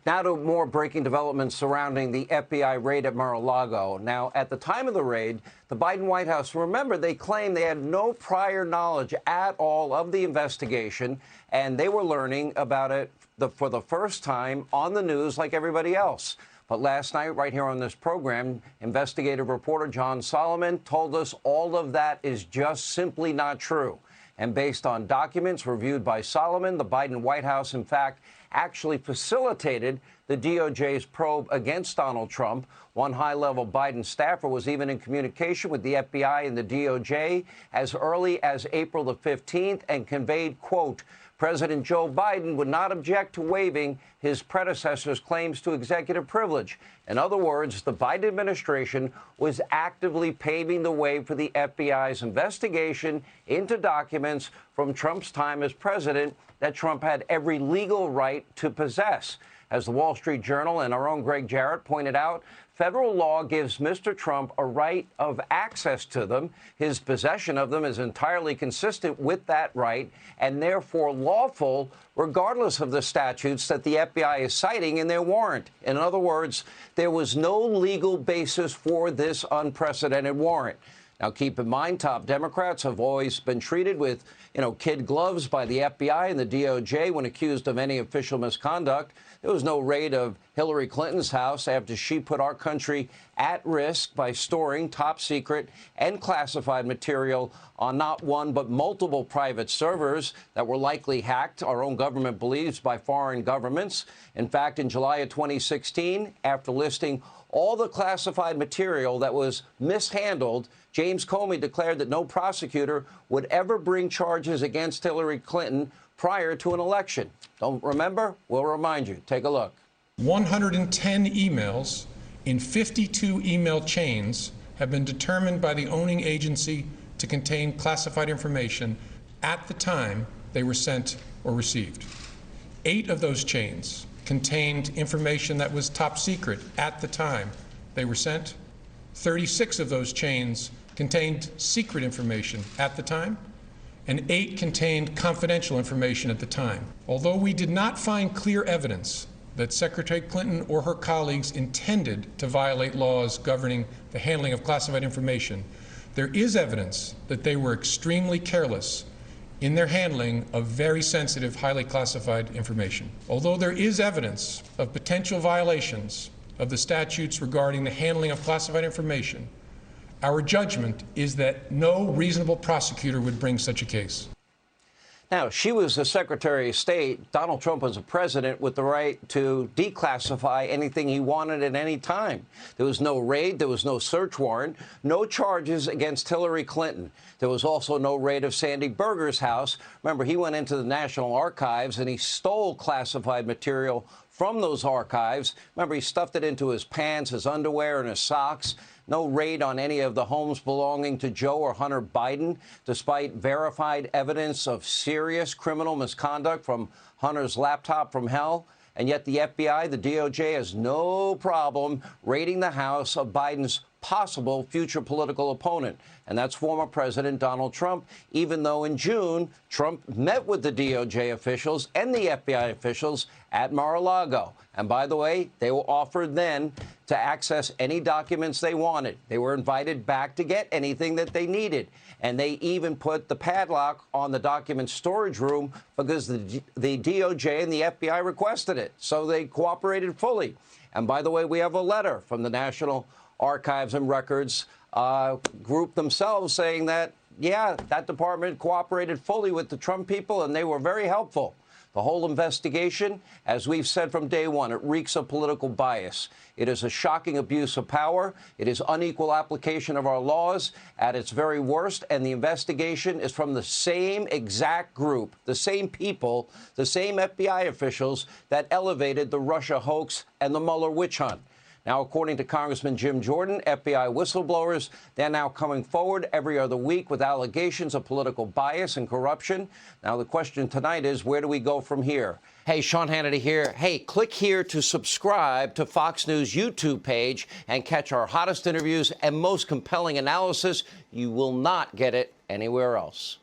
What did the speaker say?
Now to more breaking developments surrounding the FBI raid at Mar-a-Lago. Now, at the time of the raid, the Biden White House, remember, they claimed they had no prior knowledge at all of the investigation, and they were learning about it for the first time on the news like everybody else. But last night, right here on this program, investigative reporter John Solomon told us all of that is just simply not true. And based on documents reviewed by Solomon, the Biden White House, in fact, actually facilitated the DOJ's probe against Donald Trump. One high-level Biden staffer was even in communication with the FBI and the DOJ as early as April the 15th and conveyed, quote, President Joe Biden would not object to waiving his predecessor's claims to executive privilege. In other words, the Biden administration was actively paving the way for the FBI's investigation into documents from Trump's time as president that Trump had every legal right to possess. As the Wall Street Journal and our own Greg Jarrett pointed out, federal law gives Mr. Trump a right of access to them. His possession of them is entirely consistent with that right and therefore lawful, regardless of the statutes that the FBI is citing in their warrant. In other words, there was no legal basis for this unprecedented warrant. Now, keep in mind, top Democrats have always been treated with, kid gloves by the FBI and the DOJ when accused of any official misconduct. There was no raid of Hillary Clinton's house after she put our country at risk by storing top secret and classified material on not one but multiple private servers that were likely hacked, our own government believes, by foreign governments. In fact, in July of 2016, after listing all the classified material that was mishandled, James Comey declared that no prosecutor would ever bring charges against Hillary Clinton prior to an election. Don't remember? We'll remind you. Take a look. 110 emails in 52 email chains have been determined by the owning agency to contain classified information at the time they were sent or received. 8 of those chains contained information that was top secret at the time they were sent. 36 of those chains contained secret information at the time, and 8 contained confidential information at the time. Although we did not find clear evidence that Secretary Clinton or her colleagues intended to violate laws governing the handling of classified information, there is evidence that they were extremely careless in their handling of very sensitive, highly classified information. Although there is evidence of potential violations of the statutes regarding the handling of classified information, our judgment is that no reasonable prosecutor would bring such a case. Now, she was the Secretary of State. Donald Trump was a president with the right to declassify anything he wanted at any time. There was no raid. There was no search warrant. No charges against Hillary Clinton. There was also no raid of Sandy Berger's house. Remember, he went into the National Archives and he stole classified material from those archives. Remember, he stuffed it into his pants, his underwear, and his socks. No raid on any of the homes belonging to Joe or Hunter Biden, despite verified evidence of serious criminal misconduct from Hunter's laptop from hell. And yet the FBI, the DOJ, has no problem raiding the house of Biden's possible future political opponent, and that's former President Donald Trump, even though in June, Trump met with the DOJ officials and the FBI officials at Mar-a-Lago. And by the way, they were offered then to access any documents they wanted. They were invited back to get anything that they needed. And they even put the padlock on the document storage room because the DOJ and the FBI requested it. So they cooperated fully. And by the way, we have a letter from the National Archives and Records group themselves saying that, yeah, that department cooperated fully with the Trump people and they were very helpful. The whole investigation, as we've said from day one, it reeks of political bias. It is a shocking abuse of power. It is unequal application of our laws at its very worst. And the investigation is from the same exact group, the same people, the same FBI officials that elevated the Russia hoax and the Mueller witch hunt. Now, according to Congressman Jim Jordan, FBI whistleblowers, they're now coming forward every other week with allegations of political bias and corruption. Now, the question tonight is, where do we go from here? Hey, Sean Hannity here. Hey, click here to subscribe to Fox News YouTube page and catch our hottest interviews and most compelling analysis. You will not get it anywhere else.